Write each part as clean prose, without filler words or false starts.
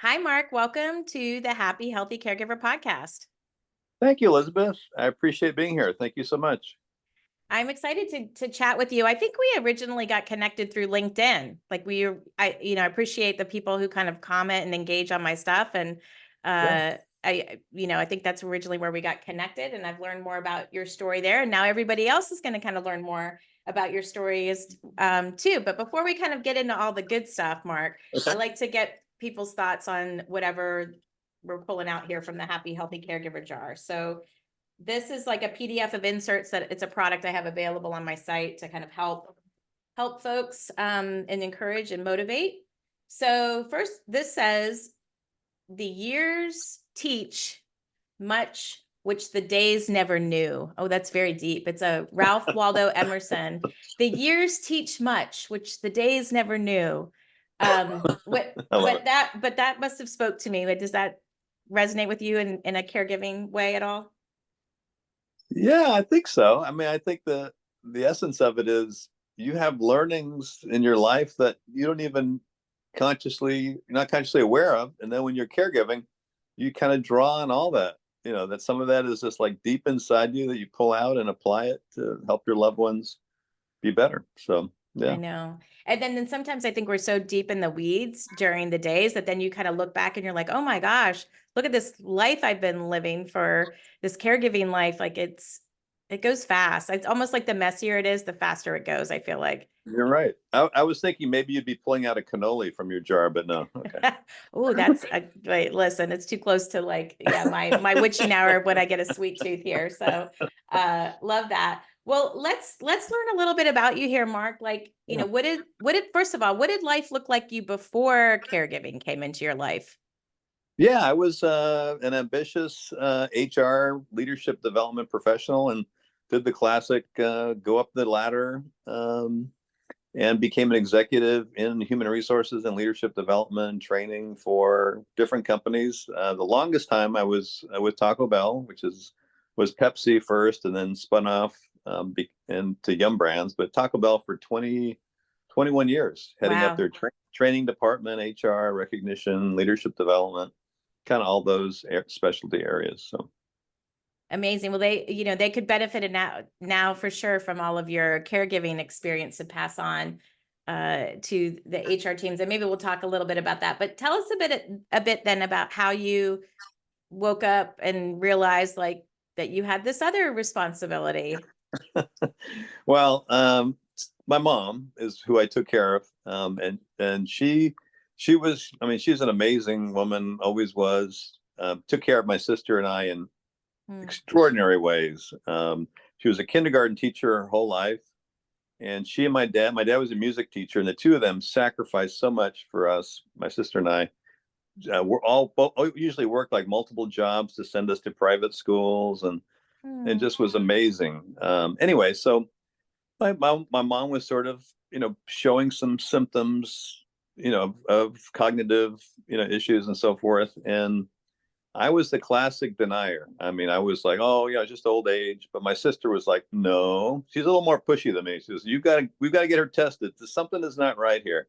Hi, Mark. Welcome to the Happy Healthy Caregiver podcast. Thank you, Elizabeth. I appreciate being here. Thank you so much. I'm excited to chat with you. I think we originally got connected through LinkedIn. I appreciate the people who kind of comment and engage on my stuff. And Yeah. I think that's originally where we got connected. And I've learned more about your story there. And now everybody else is going to kind of learn more about your stories too. But before we kind of get into all the good stuff, Mark, I Okay. like to get people's thoughts on whatever we're pulling out here from the Happy Healthy Caregiver jar. So this is like a PDF of inserts that it's a product I have available on my site to kind of help folks and encourage and motivate. So first, this says the years teach much which the days never knew. Oh, that's very deep. It's a Ralph Waldo Emerson. The years teach much which the days never knew. What I love it. but that must have spoke to me. Like, does that resonate with you in a caregiving way at all? Yeah, I think so. I mean, I think the essence of it is you have learnings in your life that you don't even you're not consciously aware of. And then when you're caregiving, you kind of draw on all that. That some of that is just like deep inside you that you pull out and apply it to help your loved ones be better. So, I yeah. know. And then sometimes I think we're so deep in the weeds during the days that then you kind of look back and you're like, oh my gosh, look at this life I've been living for this caregiving life. Like it goes fast. It's almost like the messier it is, the faster it goes, I feel like. You're right. I was thinking maybe you'd be pulling out a cannoli from your jar, but no. Okay. Oh, wait, listen, it's too close to like, yeah, my witching hour when I get a sweet tooth here. So love that. Well, let's learn a little bit about you here, Mark. Like, Yeah. what did first of all, what did life look like you before caregiving came into your life? Yeah, I was an ambitious HR leadership development professional and did the classic go up the ladder and became an executive in human resources and leadership development training for different companies. The longest time I was with Taco Bell, was Pepsi first, and then spun off into Yum Brands. But Taco Bell for 21 years, heading up Wow. their training department, HR, recognition, leadership development, kind of all those specialty areas. So Amazing. Well, they could benefit now for sure from all of your caregiving experience to pass on to the HR teams. And maybe we'll talk a little bit about that. But tell us a bit then about how you woke up and realized like that you had this other responsibility. well, my mom is who I took care of, and she was. I mean, she's an amazing woman. Always was. Took care of my sister and I in Hmm. extraordinary ways. She was a kindergarten teacher her whole life, and she and my dad. My dad was a music teacher, and the two of them sacrificed so much for us, my sister and I. We're all usually worked like multiple jobs to send us to private schools, and Hmm. just was amazing. Anyway, so my mom was sort of showing some symptoms of cognitive issues and so forth, and I was the classic denier. I mean, I was like, oh yeah, it's just old age. But my sister was like, no, she's a little more pushy than me. She says, we've got to get her tested. Something is not right here.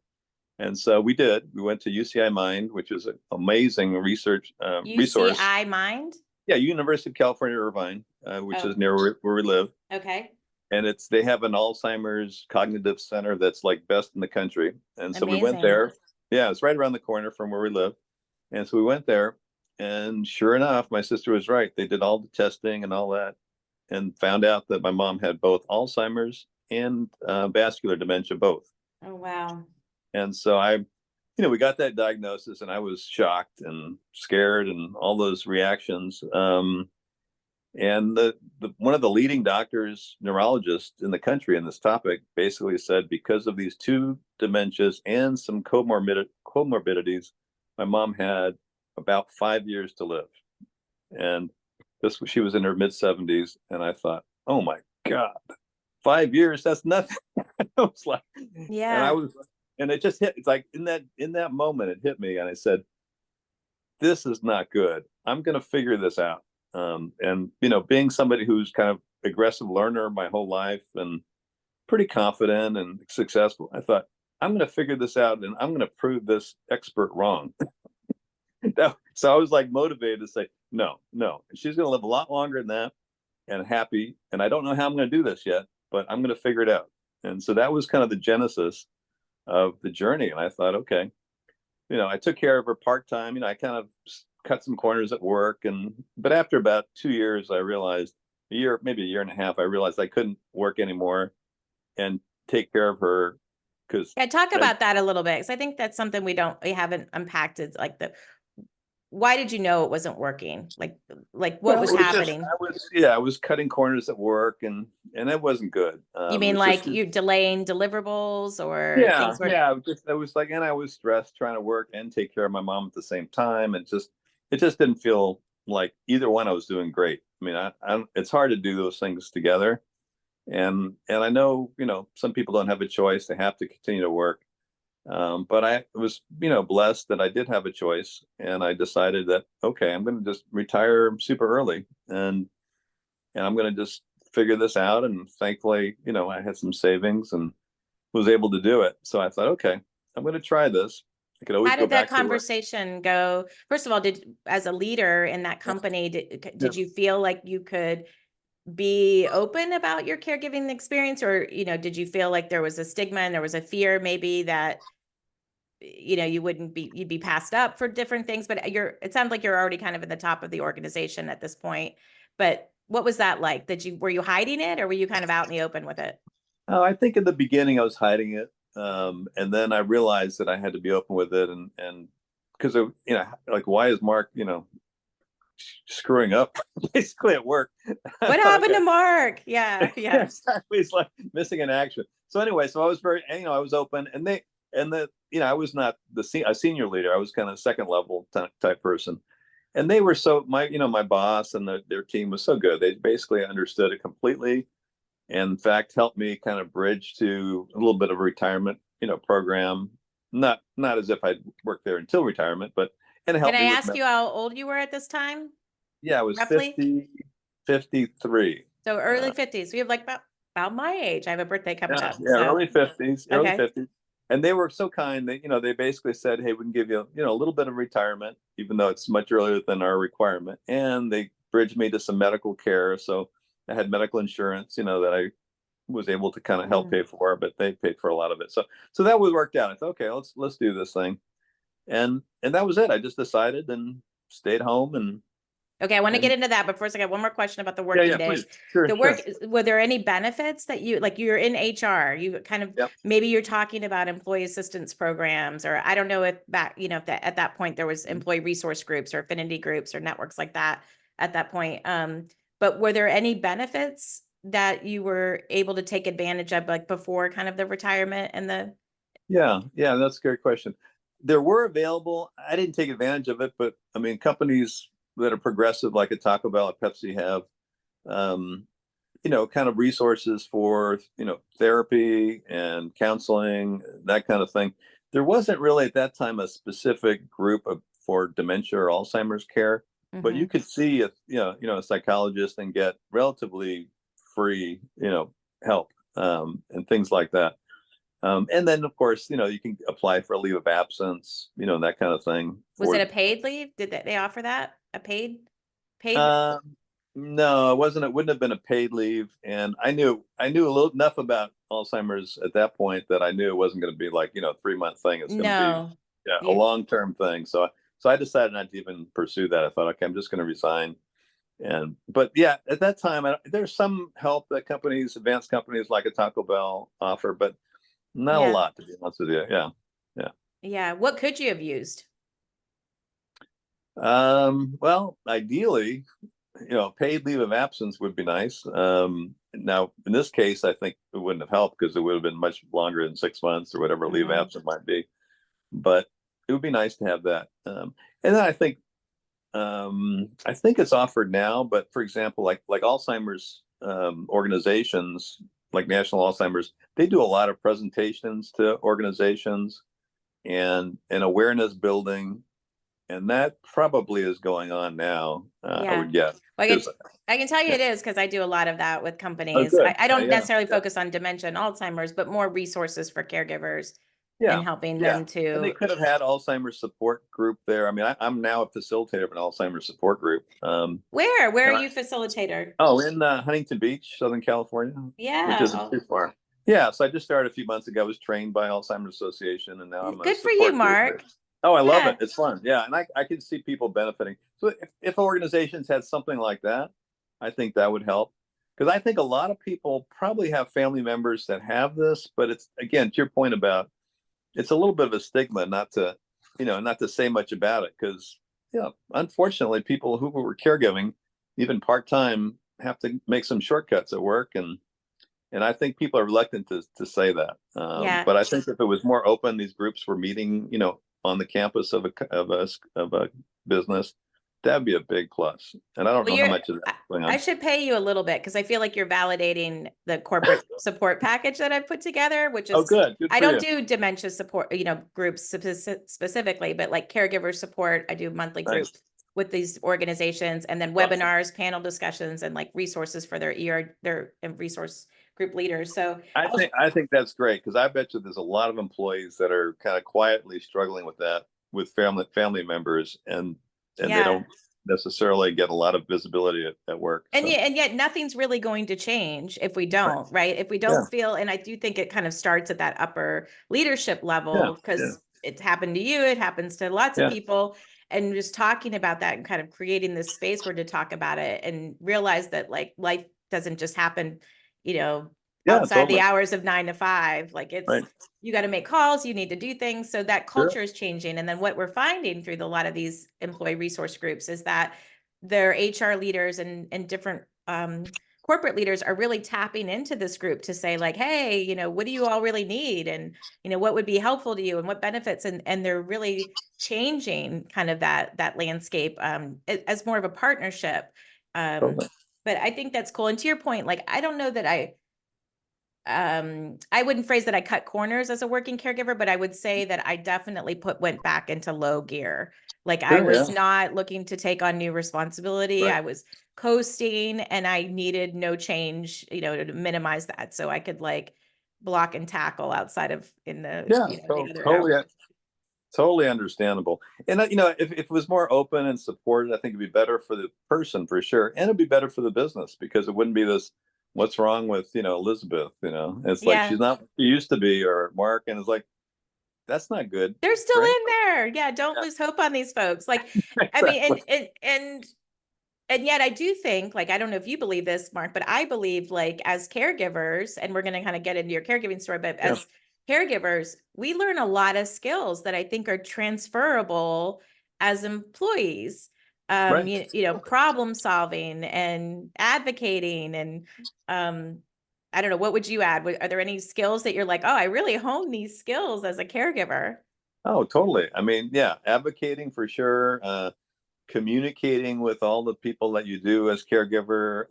And so we did. We went to UCI Mind, which is an amazing research resource. UCI Mind. Yeah, University of California, Irvine, which Oh, is near where we live. okay. And they have an Alzheimer's cognitive center that's like best in the country. And so we went Amazing. there. Yeah, it's right around the corner from where we live. And so we went there, and sure enough, my sister was right. They did all the testing and all that, and found out that my mom had both Alzheimer's and vascular dementia, both. Oh, wow. And so we got that diagnosis, and I was shocked and scared, and all those reactions. And the one of the leading doctors, neurologists in the country in this topic, basically said because of these two dementias and some comorbidities, my mom had about 5 years to live. And she was in her mid 70s, and I thought, oh my God, 5 years, that's nothing. I was like, and I Yeah. was, and it just hit. It's like in that moment, it hit me, and I said, this is not good. I'm going to figure this out. And being somebody who's kind of aggressive learner my whole life and pretty confident and successful, I thought I'm going to figure this out, and I'm going to prove this expert wrong. So I was like motivated to say, no, no, she's going to live a lot longer than that and happy. And I don't know how I'm going to do this yet, but I'm going to figure it out. And so that was kind of the genesis of the journey. And I thought, okay, I took care of her part time. I kind of cut some corners at work. But after about 2 years, I realized maybe a year and a half, I realized I couldn't work anymore and take care of her because, Yeah, talk about that a little bit, because I think that's something we haven't unpacked. It's like why did you know it wasn't working? Like what was happening? I was cutting corners at work and it wasn't good. You mean It's like just, you delaying deliverables or yeah, things were, yeah. I was like, and I was stressed trying to work and take care of my mom at the same time. It just didn't feel like either one I was doing great. I mean, it's hard to do those things together. And I know, some people don't have a choice. They have to continue to work. But I was, blessed that I did have a choice, and I decided that, okay, I'm going to just retire super early, and I'm going to just figure this out. And thankfully, I had some savings and was able to do it. So I thought, okay, I'm going to try this. I could always how go did that back to work. conversation go? First of all, as a leader in that company, Yeah. did you feel like you could be open about your caregiving experience, or, did you feel like there was a stigma and there was a fear maybe that, you'd be passed up for different things? But it sounds like you're already kind of at the top of the organization at this point. But what was that like? Were you hiding it, or were you kind of out in the open with it? I think in the beginning I was hiding it, and then I realized that I had to be open with it, and because like, why is Mark, screwing up basically at work? I What thought, happened okay, to Mark? Yeah, yeah, yeah. exactly. It's like missing in action. So anyway, so I was very, I was open, I was not a senior leader. I was kind of second level type person, and they were so my boss and their team was so good. They basically understood it completely, and in fact helped me kind of bridge to a little bit of a retirement, program. Not as if I'd worked there until retirement, but and it Can helped I me with ask you how old you were at this time, yeah, I was roughly? 53. So early 50s. We have like about my age. I have a birthday coming Yeah, up. yeah, So, early okay. 50s. And they were so kind. They basically said, "Hey, we can give you, a little bit of retirement, even though it's much earlier than our requirement." And they bridged me to some medical care. So I had medical insurance, that I was able to kind of help Mm. pay for, but they paid for a lot of it. So that was worked out. I thought, okay, let's do this thing. And that was it. I just decided and stayed home Okay, I want to get and into that, but first I got one more question about the yeah, working yeah, day. please. Sure, The sure. work, were there any benefits that you're in HR, you kind of, Yep. maybe you're talking about employee assistance programs, or I don't know if if that at that point there was Mm-hmm. employee resource groups or affinity groups or networks like that at that point. But were there any benefits that you were able to take advantage of, like before kind of the retirement and the, Yeah, yeah, that's a great question. There were available. I didn't take advantage of it, but I mean, companies that are progressive, like a Taco Bell, a Pepsi, have, um, kind of resources for, therapy and counseling, that kind of thing. There wasn't really at that time a specific group for dementia or Alzheimer's care, but you Mhm. could see a psychologist and get relatively free, help, and things like that. And then, of course, you can apply for a leave of absence, that kind of thing. Was it For a paid leave? Did they offer that? A paid? um, no, it wasn't. It wouldn't have been a paid leave. And I knew a little enough about Alzheimer's at that point that I knew it wasn't going to be like 3-month thing. It's going to be, No. yeah, a You, long term thing. So I decided not to even pursue that. I thought, okay, I'm just going to resign. But yeah, at that time, there's some help that advanced companies like a Taco Bell offer, but not a yeah. lot, to be honest with you. Yeah. Yeah. Yeah. What could you have used? Well, ideally, paid leave of absence would be nice. Now, in this case, I think it wouldn't have helped because it would have been much longer than 6 months or whatever leave of Mhm. absence might be. But it would be nice to have that. And then I think it's offered now. But for example, like Alzheimer's organizations, like National Alzheimer's, they do a lot of presentations to organizations and awareness building, and that probably is going on now. I Yeah. would guess Well, because I can tell you yeah. it is, because I do a lot of that with Oh, companies. good. I don't Yeah, necessarily yeah, focus on dementia and Alzheimer's, but more resources for caregivers and Yeah, helping yeah. them And they to, could have had Alzheimer's support group there. I mean, I'm now a facilitator of an Alzheimer's support group. where are And I, you facilitator? oh, in Huntington Beach, Southern California, which Yeah. isn't Oh, too far. Yeah, so I just started a few months ago. I was trained by Alzheimer's Association, and now I'm a good for you, support group leader. Mark. Oh, I love it. Yeah. It's fun. Yeah, and I can see people benefiting. So if organizations had something like that, I think that would help. Because I think a lot of people probably have family members that have this, but it's again to your point about it's a little bit of a stigma not to, not to say much about it because, unfortunately, people who were caregiving, even part time, have to make some shortcuts at work, and I think people are reluctant to say that. Yeah. But I think if it was more open, these groups were meeting, on the campus of a business, that'd be a big plus. And I don't Well, know how much of that's going I on. should pay you a little bit because I feel like you're validating the corporate support package that I've put together, which Oh, is, good I for don't you. do dementia support, groups specifically, but like caregiver support, I do monthly Nice. groups with these organizations, and then Awesome. webinars, panel discussions, and like resources for their their resource group leaders. So I think that's great because I bet you there's a lot of employees that are kind of quietly struggling with that with family members, and they yeah. don't necessarily get a lot of visibility at work. So And yet nothing's really going to change if we right. don't, right? If we Yeah, don't feel, and I do think it kind of starts at that upper leadership yeah, level yeah, because it's happened to you, it happens to lots of yeah. people. And just talking about that and kind of creating this space where to talk about it and realize that like life doesn't just happen, you know, Yeah, outside the totally. hours of 9 to 5. Like it's, Right. you got to make calls, you need to do things. So that Sure. culture is changing. And then what we're finding through a lot of these employee resource groups is that their HR leaders and different corporate leaders are really tapping into this group to say like, hey, what do you all really need? And, what would be helpful to you and what benefits? And they're really changing kind of that landscape as more of a partnership. Totally. But I think that's cool. And to your point, like, I don't know that I wouldn't phrase that I cut corners as a working caregiver, but I would say that I definitely went back into low gear. Like I Sure. Yeah. was not looking to take on new responsibility. Right. I was coasting and I needed no change, to minimize that. So I could like block and tackle outside of in the, Yeah. the other Totally. hours. Totally understandable. And if it was more open and supported, I think it'd be better for the person for sure, and it'd be better for the business because it wouldn't be this. What's wrong with Elizabeth? It's like Yeah. she's not what she used to be, or Mark, and it's like that's not good They're still for in anybody. there. Yeah. Don't Yeah, lose hope on these folks. Like, I mean, exactly. and yet I do think, like, I don't know if you believe this, Mark, but I believe like as caregivers, and we're going to kind of get into your caregiving story, but Yeah. as caregivers, we learn a lot of skills that I think are transferable as employees. Right. Problem solving and advocating and I don't know, what would you add? Are there any skills that you're like, oh, I really honed these skills as a caregiver? Oh, totally. I mean, yeah, advocating for sure. Communicating with all the people that you do as caregiver,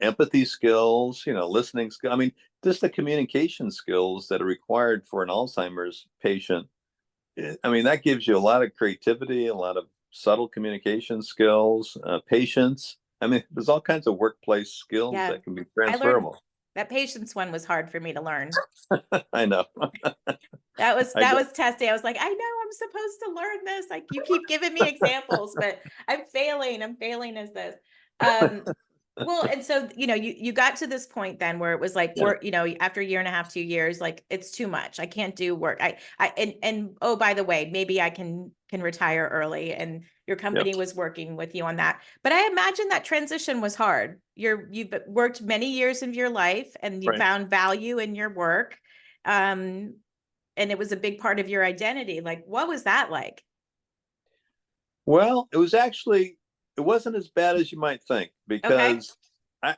empathy skills, listening skill. I mean, just the communication skills that are required for an Alzheimer's patient. I mean, that gives you a lot of creativity, a lot of subtle communication skills, patience. I mean, there's all kinds of workplace skills Yeah. that can be I learned transferable. that patience one was hard for me to learn. I know. That was I that get. was testy. I was like, I know I'm supposed to learn this. Like you keep giving me examples, but I'm failing. I'm failing as this. Um, well, and so you got to this point then where it was like Yeah. work, after a year and a half, 2 years, like it's too much. I can't do work. And oh, by the way, maybe I can retire early. And your Yep. company was working with you on that. But I imagine that transition was hard. You've worked many years of your life and you Right. found value in your work. Um, and it was a big part of your identity. Like, what was that like? Well, it wasn't as bad as you might think Okay. because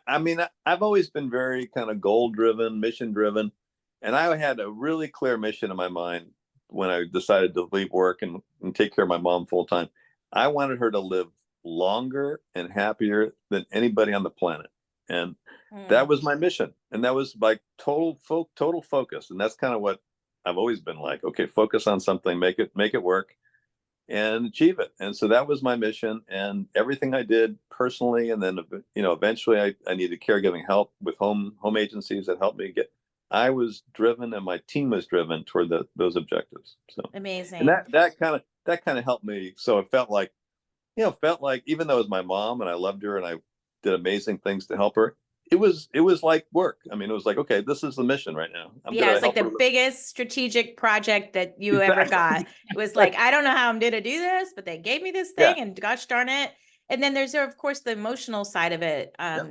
I mean, I've always been very kind of goal driven, mission driven. And I had a really clear mission in my mind when I decided to leave work and take care of my mom full time. I wanted her to live longer and happier than anybody on the planet. And that Hmm. was my mission. And that was like total focus. And that's kind of what I've always been like, okay, focus on something, make it work and achieve it. And so that was my mission. And everything I did personally, and then eventually I needed caregiving help with home agencies that helped me get. I was driven and my team was driven toward those objectives. So, and Amazing. that kind of helped me. So it felt like, felt like even though it was my mom and I loved her and I did amazing things to help her, it was like work. I mean, it was like, okay, this is the mission right now. I'm Yeah, gonna it's like help her. the biggest strategic project that you ever got. Exactly. It was like, I don't know how I'm going to do this, but they gave me this Yeah. thing and gosh darn it. And then there's, of course, the emotional side of it Yeah.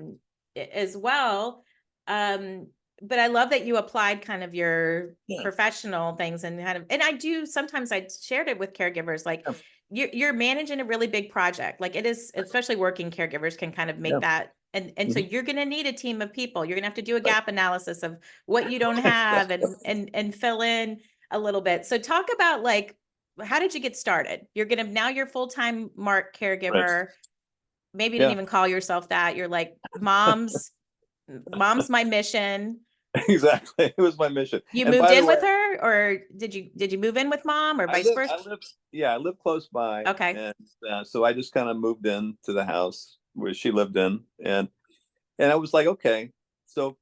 as well. But I love that you applied kind of your Yeah. professional things and and I do, sometimes I shared it with caregivers, like Yeah. you're managing a really big project. Like it is, especially working caregivers can kind of make Yeah. that. And so Mhm. you're going to need a team of people. You're going to have to do a Right. gap analysis of what you don't have and fill in a little bit. So talk about like, how did you get started? Now you're full-time Mark Right. caregiver. Maybe you didn't Yeah. even call yourself that. You're like, mom's my mission. Exactly. It was my mission. You And moved by the in way, with her, or did you move in with mom, or vice versa? I live close by, Okay. and so I just kind of moved in to the house where she lived in, and I was like, okay, so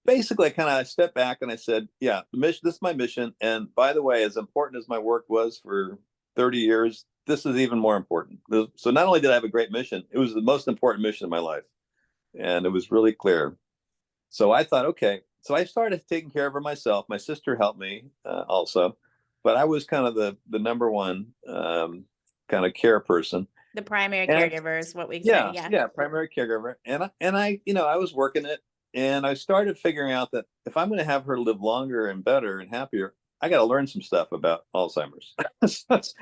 basically, I kind of stepped back and I said, yeah, the mission. This is my mission, and by the way, as important as my work was for 30 years, this is even more important. So not only did I have a great mission, it was the most important mission of my life, and it was really clear. So I thought, okay. So I started taking care of her myself. My sister helped me also, but I was kind of the number one kind of care person. The primary And caregiver is what we say. yeah, Yeah. yeah, primary caregiver. I was working it, and I started figuring out that if I'm going to have her live longer and better and happier, I got to learn some stuff about Alzheimer's.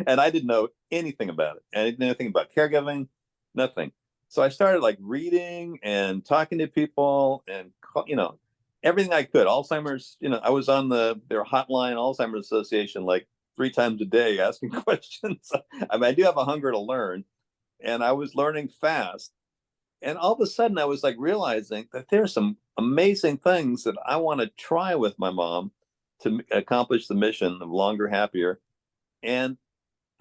And I didn't know anything about it. I didn't know anything about caregiving, nothing. So I started like reading and talking to people and everything I could. Alzheimer's, I was on their hotline, Alzheimer's Association, like 3 times a day asking questions. I mean, I do have a hunger to learn, and I was learning fast. And all of a sudden, I was like realizing that there's some amazing things that I want to try with my mom to accomplish the mission of longer, happier. And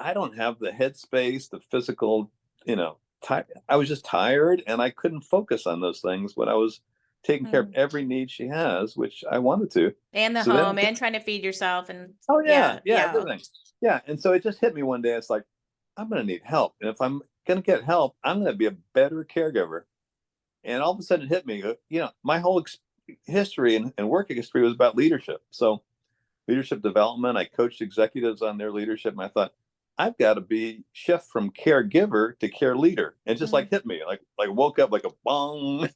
I don't have the headspace, the physical, I was just tired and I couldn't focus on those things when I was taking care of Mm. every need she has, which I wanted to. And the So then, home and trying to feed yourself and oh yeah, yeah, yeah, yeah. everything. Yeah. And so it just hit me one day. It's like, I'm going to need help. And if I'm going to get help, I'm going to be a better caregiver. And all of a sudden it hit me, my whole history and work history was about leadership. So leadership development, I coached executives on their leadership. And I thought, I've got to be shift from caregiver to care leader. And just Mm. like hit me, like woke up like a bong.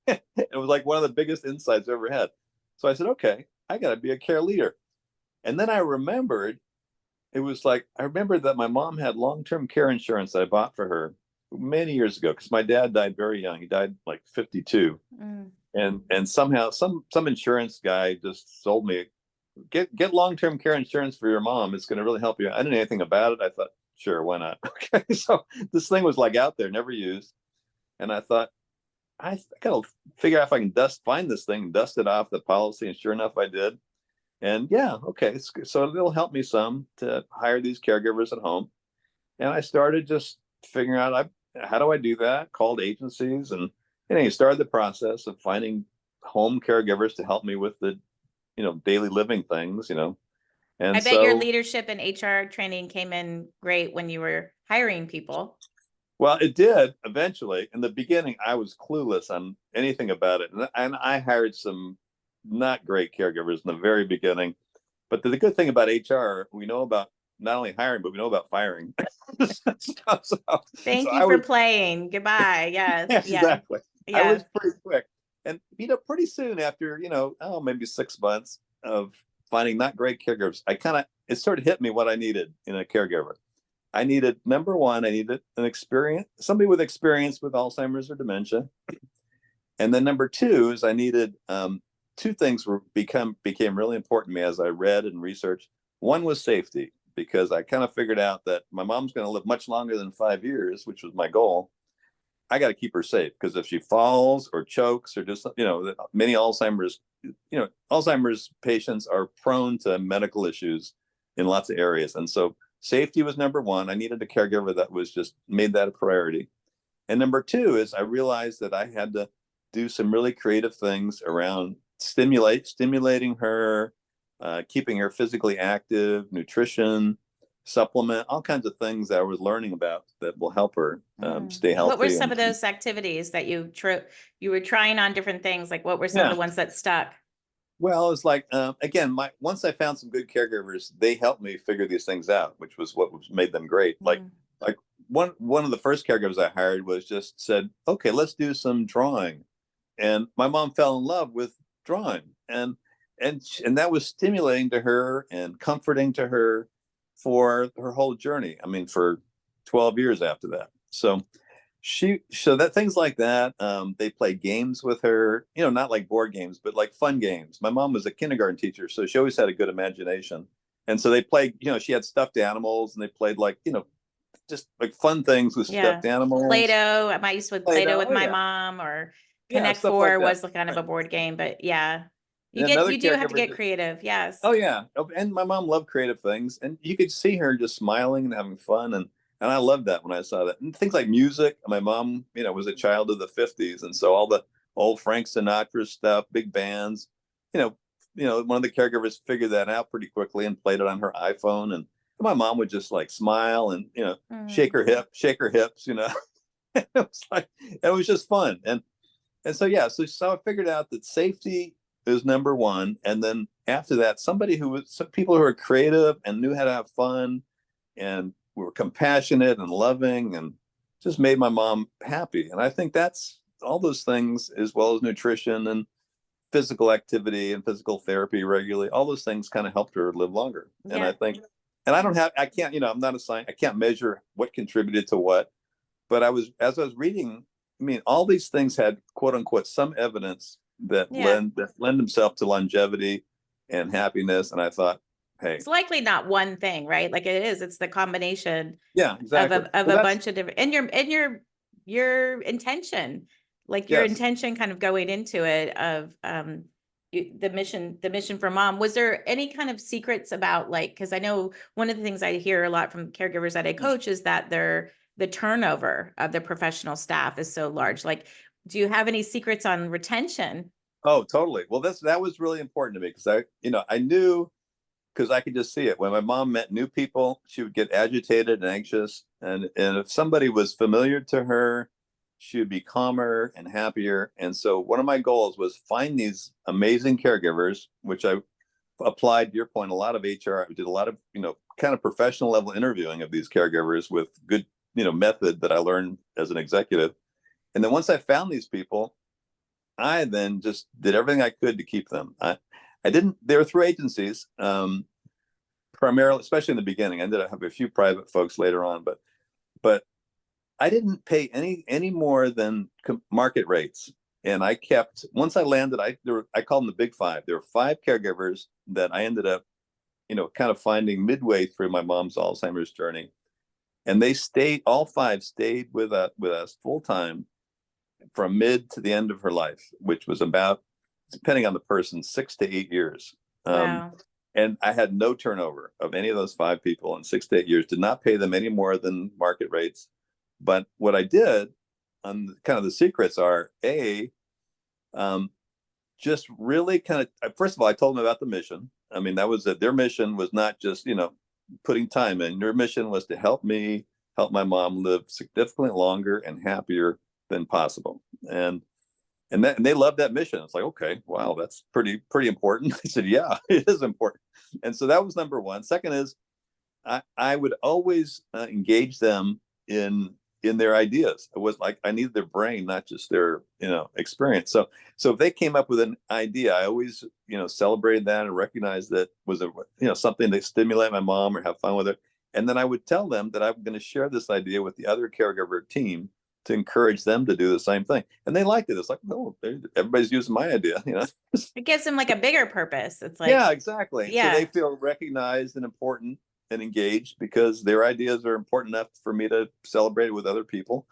It was like one of the biggest insights I ever had. So I said, okay, I got to be a care leader. And then I remembered, I remembered that my mom had long-term care insurance that I bought for her many years ago because my dad died very young. He died like 52. Mm. And somehow some insurance guy just sold me, get long-term care insurance for your mom. It's going to really help you. I didn't know anything about it. I thought, sure, why not? Okay. So this thing was like out there, never used. And I thought, I gotta figure out if I can find this thing, dust it off the policy. And sure enough, I did. And yeah, okay. So it'll help me some to hire these caregivers at home. And I started just figuring out how do I do that? Called agencies, and you started the process of finding home caregivers to help me with the daily living things. I And bet your so, leadership and HR training came in great when you were hiring people. well, it did eventually. In the beginning, I was clueless on anything about it, and I hired some not great caregivers in the very beginning. But the good thing about HR, we know about not only hiring, but we know about firing. So Thank you I for was, playing. Goodbye. Yes. yes, Yeah. exactly. I Yeah. was pretty quick. And, pretty soon after, maybe 6 months of finding not great caregivers, it sort of hit me what I needed in a caregiver. I needed, number one, I needed somebody with experience with Alzheimer's or dementia. And then number two is I needed, two things became really important to me as I read and researched. One was safety, because I kind of figured out that my mom's going to live much longer than 5 years, which was my goal. I got to keep her safe, because if she falls or chokes or just, many Alzheimer's patients are prone to medical issues in lots of areas. And so safety was number one. I needed a caregiver that was just made that a priority. And number two is I realized that I had to do some really creative things around stimulating her, keeping her physically active, nutrition, supplement, all kinds of things that I was learning about that will help her stay What were healthy. some of those activities that you were trying on different things? Like what were some of Yeah. the ones that stuck? Well, it's like again, once I found some good caregivers, they helped me figure these things out, which was what made them great. Mm. Like one of the first caregivers I hired was just said, "Okay, let's do some drawing," and my mom fell in love with drawing, and that was stimulating to her and comforting to her for her whole journey. I mean, for 12 years after that. So that things like that, they play games with her, not like board games, but like fun games. My mom was a kindergarten teacher, so she always had a good imagination. And so they played, she had stuffed animals and they played like, just like fun things with Yeah. stuffed animals. Play-Doh. I used to play Play-Doh with Oh my yeah. mom, or Yeah, Connect stuff like Four that. was kind of a Right. board game, but yeah. And another You do have to caregiver get just, creative. Yes. oh yeah. And my mom loved creative things. And you could see her just smiling and having fun. And I loved that when I saw that. And things like music. My mom, was a child of the 50s. And so all the old Frank Sinatra stuff, big bands, you know, one of the caregivers figured that out pretty quickly and played it on her iPhone. And my mom would just like smile and, shake her hips. It was like, it was just fun. And so, yeah, so I figured out that safety is number one. And then after that, some people who are creative and knew how to have fun and were compassionate and loving and just made my mom happy. And I think that's all those things, as well as nutrition and physical activity and physical therapy regularly, all those things kind of helped her live longer. And I Yeah. think, and I can't, I'm not a scientist, I can't measure what contributed to what, but as I was reading, I mean, all these things had quote unquote some evidence that Yeah. lend themselves to longevity and happiness. And I thought, hey, It's likely not one thing, right? Like it's the combination yeah, of exactly. of Well, a that's bunch of different, and your intention, like your yes. intention kind of going into it of the mission for mom. Was there any kind of secrets about, like, because I know one of the things I hear a lot from caregivers that I coach is that the turnover of the professional staff is so large. Like, do you have any secrets on retention? Oh, totally. Well, that was really important to me because I knew, because I could just see it. When my mom met new people, she would get agitated and anxious. And if somebody was familiar to her, she would be calmer and happier. And so one of my goals was find these amazing caregivers, which I applied to your point, a lot of HR. I did a lot of, kind of professional level interviewing of these caregivers with good, method that I learned as an executive. And then once I found these people, I then just did everything I could to keep them. I didn't, they were through agencies, primarily, especially in the beginning. I ended up having a few private folks later on, but I didn't pay any more than market rates. And I kept, once I landed, I called them the big five. There were five caregivers that I ended up, kind of finding midway through my mom's Alzheimer's journey. And all five stayed with us full time from mid to the end of her life, which was about, depending on the person, 6 to 8 years. Wow. And I had no turnover of any of those five people in 6 to 8 years, did not pay them any more than market rates. But what I did, on kind of the secrets are, just really kind of, first of all, I told them about the mission. I mean, that was that their mission was not just, putting time in. Their mission was to help my mom live significantly longer and happier than possible. And they loved that mission. It's like, okay, wow, that's pretty important. I said, yeah, it is important. And so that was number one. Second is, I would always engage them in their ideas. It was like I needed their brain, not just their experience. So if they came up with an idea, I always celebrated that and recognized that was something to stimulate my mom or have fun with her. And then I would tell them that I'm going to share this idea with the other caregiver team to encourage them to do the same thing. And they liked it. It's like, oh, everybody's using my idea. It gives them like a bigger purpose. It's like, yeah, exactly. So yeah. they feel recognized and important and engaged because their ideas are important enough for me to celebrate it with other people.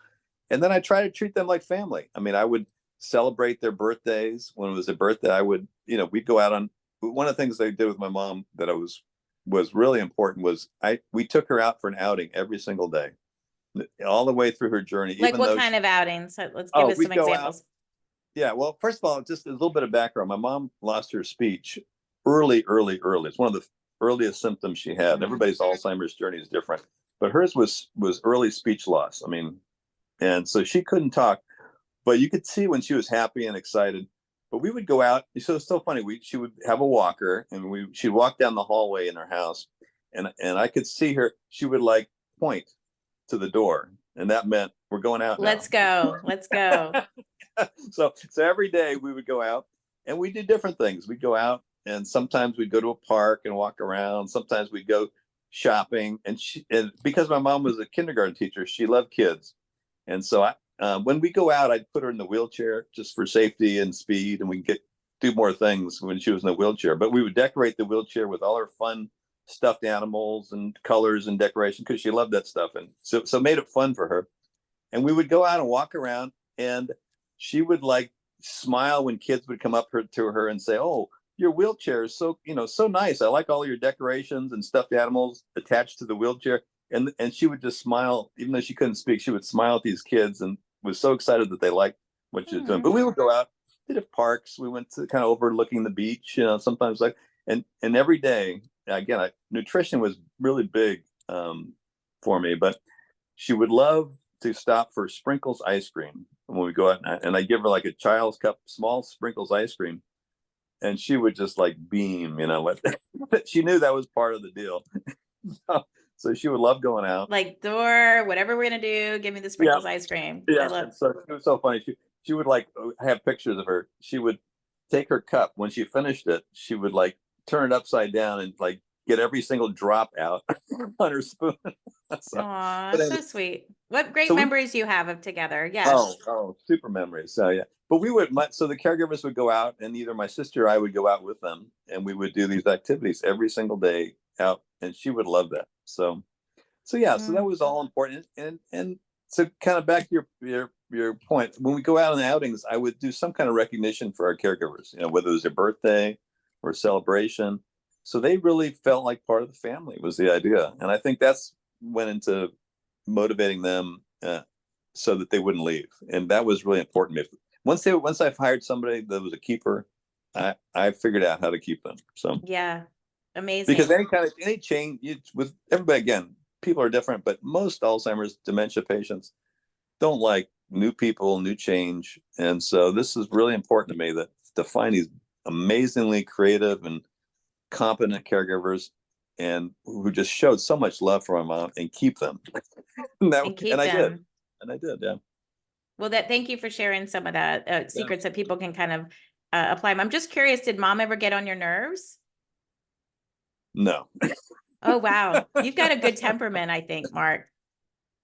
And then I try to treat them like family. I mean, I would celebrate their birthdays. When it was a birthday, I would, we'd go out on, one of the things I did with my mom that was really important was we took her out for an outing every single day, all the way through her journey. Like Even what though kind of outings? So let's give us we'd some go out. examples. Yeah, well, first of all, just a little bit of background. My mom lost her speech early, early, early. It's one of the earliest symptoms she had. Mhm. Everybody's Alzheimer's journey is different, but hers was early speech loss. I mean, and so she couldn't talk, but you could see when she was happy and excited. But we would go out. So it's so funny. She would have a walker, and she'd walk down the hallway in her house, and I could see her. She would like point to the door, and that meant we're going out now. Let's go. Let's go. So every day we would go out, and we did different things. We'd go out, and sometimes we'd go to a park and walk around. Sometimes we'd go shopping, and because my mom was a kindergarten teacher, she loved kids. And so when we go out, I'd put her in the wheelchair just for safety and speed, and we could do more things when she was in the wheelchair. But we would decorate the wheelchair with all her fun stuffed animals and colors and decoration, because she loved that stuff, and so made it fun for her. And we would go out and walk around, and she would like smile when kids would come up to her and say, "Oh, your wheelchair is so nice. I like all your decorations and stuffed animals attached to the wheelchair." And she would just smile, even though she couldn't speak. She would smile at these kids and was so excited that they liked what she was doing. Hmm. But we would go out to the parks. We went to kind of overlooking the beach, sometimes like, and every day, again, nutrition was really big for me, but she would love to stop for Sprinkles ice cream when we go out, and I give her like a child's cup, small Sprinkles ice cream, and she would just like beam, she knew that was part of the deal. So she would love going out. Like, door, whatever we're gonna do, give me the Yeah, sprinkles ice cream. I yeah. love. And so it was so funny. She would like have pictures of her. She would take her cup when she finished it. She would like turn it upside down and like get every single drop out on her spoon. so, Aw, but anyway, so sweet. What great so we memories you have of together. Yes. super memories. So yeah, but so the caregivers would go out, and either my sister or I would go out with them, and we would do these activities every single day out, and she would love that. So yeah, so that Mm. was all important. And so kind of back to your point, when we go out on outings, I would do some kind of recognition for our caregivers, whether it was a birthday or a celebration. So they really felt like part of the family was the idea. And I think that's went into motivating them so that they wouldn't leave. And that was really important to me. Once I've hired somebody that was a keeper, I figured out how to keep them. So Yeah. because Amazing. any change with everybody, again, people are different, but most Alzheimer's dementia patients don't like new people, new change. And so this is really important to me, that to find these amazingly creative and competent caregivers, and who just showed so much love for my mom, and keep them. and, And and keep I did. them. And I did, yeah. Well, thank you for sharing some of the Yeah. secrets that people can kind of apply. I'm just curious, did mom ever get on your nerves? No. Oh, wow. You've got a good temperament, I think, Mark.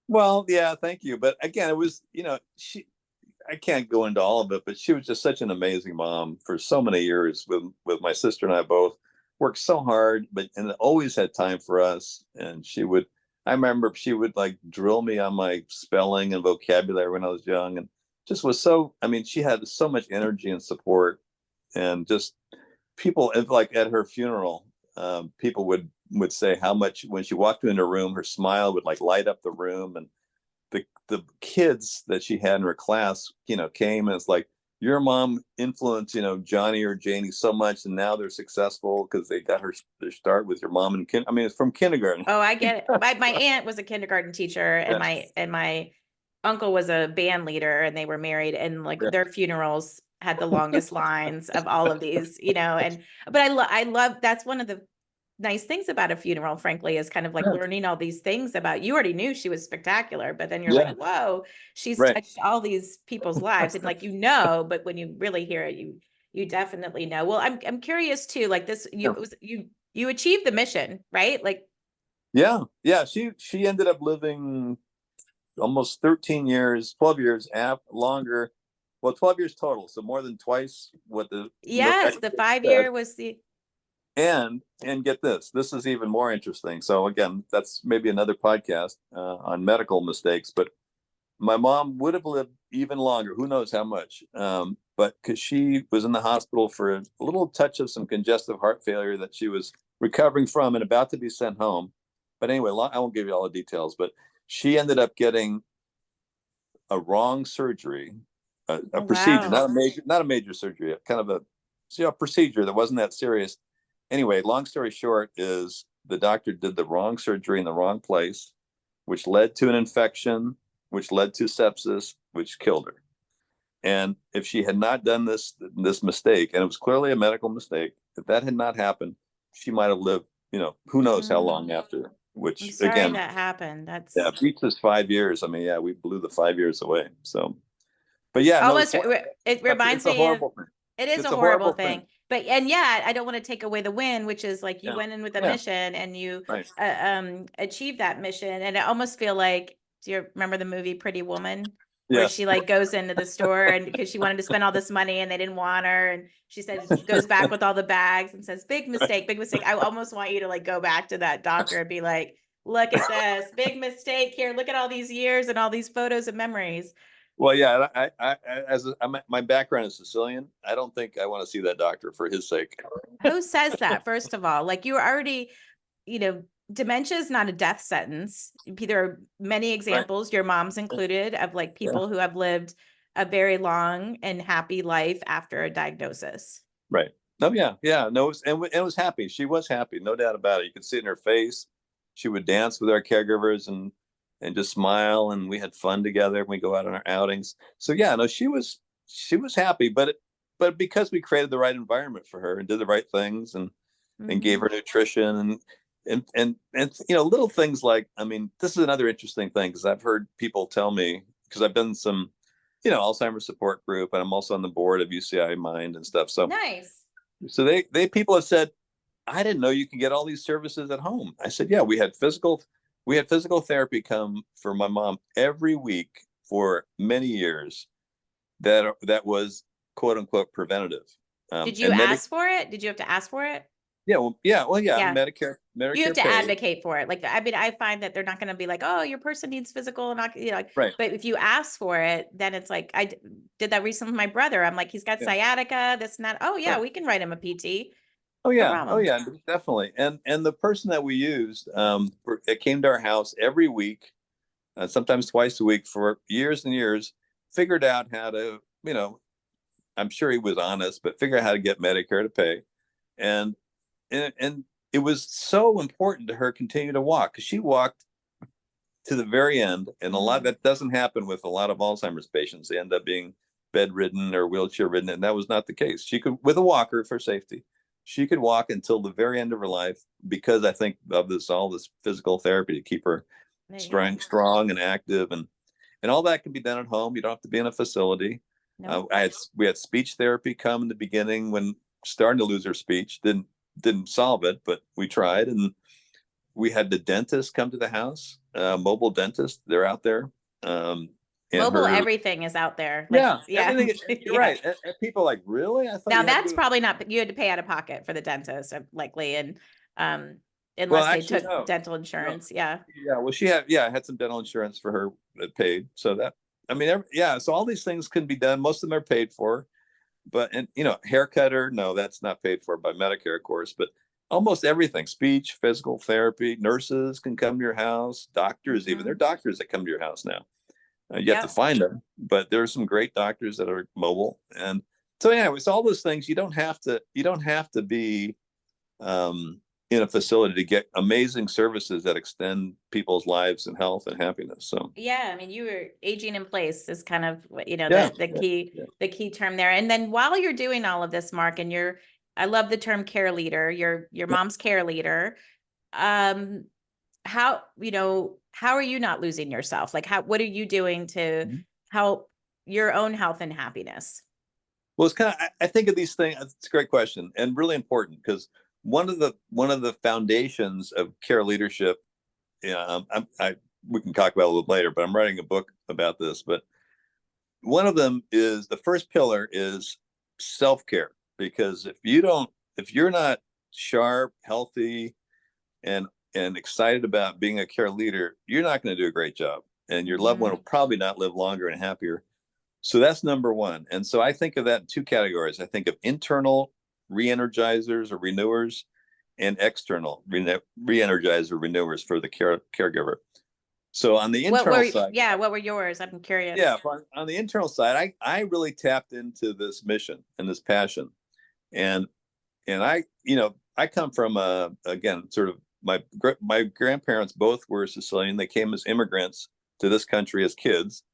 Well, yeah, thank you. But again, it was, I can't go into all of it, but she was just such an amazing mom for so many years, with my sister and I both worked so hard, and always had time for us. And I remember she would like drill me on my spelling and vocabulary when I was young, and just was so, I mean, she had so much energy and support. And just people, like at her funeral, people would say how much, when she walked into a room, her smile would like light up the room. And the kids that she had in her class, came, and it's like, your mom influenced, Johnny or Janie so much, and now they're successful because they got their start with your mom. And I mean, it's from kindergarten. Oh, I get it. My aunt was a kindergarten teacher, and Yeah, my uncle was a band leader, and they were married, and like yeah, their funerals had the longest lines of all of these, but I love, that's one of the nice things about a funeral, frankly, is kind of like yeah, learning all these things about, you already knew she was spectacular, but then you're like, yeah, whoa, she's right. touched all these people's lives. And like, but when you really hear it, you definitely know. Well, I'm curious too, like this, Yeah, you achieved the mission, right? Like, yeah, yeah. She ended up living almost 13 years, 12 years longer. Well, 12 years total, so more than twice what the yes, the experts 5 year said. was the, And get this is even more interesting. So again, that's maybe another podcast on medical mistakes. But my mom would have lived even longer. Who knows how much? But because she was in the hospital for a little touch of some congestive heart failure that she was recovering from, and about to be sent home. But anyway, I won't give you all the details. But she ended up getting a wrong surgery, a Oh, procedure, wow. not a major surgery, kind of a procedure that wasn't that serious. Anyway, long story short is the doctor did the wrong surgery in the wrong place, which led to an infection, which led to sepsis, which killed her. And if she had not done this mistake, and it was clearly a medical mistake, if that had not happened, she might have lived, who knows how long Mm, after. I'm Which sorry again, that happened. yeah, That's beats us 5 years. I mean, yeah, we blew the 5 years away. So, but yeah, no, almost, it reminds it's a me of, horrible thing. it is a It's a horrible horrible thing. thing, but, and yet I don't want to take away the win, which is like you Yeah, went in with a yeah, mission and you right. achieved that mission. And I almost feel like, do you remember the movie Pretty Woman? Where Yes. she like goes into the store and because she wanted to spend all this money and they didn't want her. And she said, goes back with all the bags and says, big mistake, big mistake. I almost want you to like go back to that doctor and be like, look at this big mistake here. Look at all these years and all these photos and memories. Well, yeah, my background is Sicilian. I don't think I want to see that doctor for his sake. Who says that, first of all? Like you were already, dementia is not a death sentence. There are many Right. examples, your mom's included, of like Yeah. people who have lived a very long and happy life after a diagnosis. Right. No, yeah, yeah. No, it was happy. She was happy, no doubt about it. You could see it in her face. She would dance with our caregivers and just smile, and we had fun together. And we go out on our outings. So yeah, no, she was happy, but because we created the right environment for her and did the right things and gave her Mhm. nutrition and little things like, I mean, this is another interesting thing because I've heard people tell me, because I've been some Alzheimer's support group, and I'm also on the board of UCI Mind and stuff. Nice. So they people have said, I didn't know you can get all these services at home. I said, yeah, we had physical therapy come for my mom every week for many years. That was quote unquote preventative. Did you And Medi ask for it? Did you have to ask for it? Yeah, well, yeah, Yeah. You have Medicare to paid. advocate for it. Like, I mean, I find that they're not going to be like, oh, your person needs physical and not, like, Right. but if you ask for it, then it's like, did that recently with my brother. I'm like, he's got Yeah. sciatica, this and that. Oh yeah, Right. we can write him a PT. Oh No yeah. Oh problem. yeah. Definitely. And the person that we used, it came to our house every week, sometimes twice a week for years and years. Figured out how to, I'm sure he was honest, but figure out how to get Medicare to pay, and and it was so important to her continue to walk because she walked to the very end, and a lot Mm. that doesn't happen with a lot of Alzheimer's patients. They end up being bedridden or wheelchair ridden, and that was not the case. She could, with a walker for safety, she could walk until the very end of her life because I think of all this physical therapy to keep her Yeah. strong and active, and all that can be done at home. You don't have to be in a facility. Nope. We had speech therapy come in the beginning when starting to lose her speech. Didn't solve it, but we tried, and we had the dentist come to the house, mobile dentist. They're out there, and Mobile her, everything is out there. Like, yeah, yeah. everything. You're Yeah. right. And people are like, really? I thought Now you had to that's go. probably not, you had to pay out of pocket for the dentist, likely, and um, Well, unless they actually, took no, dental no. insurance. Yeah. Yeah, well, had some dental insurance for her that paid. So that, I mean, yeah. So all these things can be done. Most of them are paid for, but and haircut her, no, that's not paid for by Medicare, of course. But almost everything, speech, physical therapy, nurses can come to your house, doctors, even there are Mhm. doctors that come to your house now. You have to Yep. find them, but there are some great doctors that are mobile, and so yeah, it's all those things. You don't have to be in a facility to get amazing services that extend people's lives and health and happiness. So Yeah, I mean, you were aging in place is kind of what, yeah, the yeah, key, yeah, the key term there. And then while you're doing all of this, Mark, and I love the term care leader, your yeah. mom's care leader. Um, how are you not losing yourself? Like, what are you doing to Mhm. help your own health and happiness? Well, it's kind of, I think of these things. It's a great question and really important because one of the foundations of care leadership. Yeah, we can talk about it a little later, but I'm writing a book about this. But one of them is, the first pillar is self-care, because if you're not sharp, healthy, and excited about being a care leader, you're not going to do a great job, and your loved one will Mhm. probably not live longer and happier. So that's number one. And so I think of that in two categories. I think of internal re-energizers or renewers, and external re-energizer renewers for the caregiver. So on the internal side, what were yours? I'm curious. yeah, on the internal side, I really tapped into this mission and this passion. And I, I come from again, sort of my grandparents both were Sicilian. They came as immigrants to this country as kids.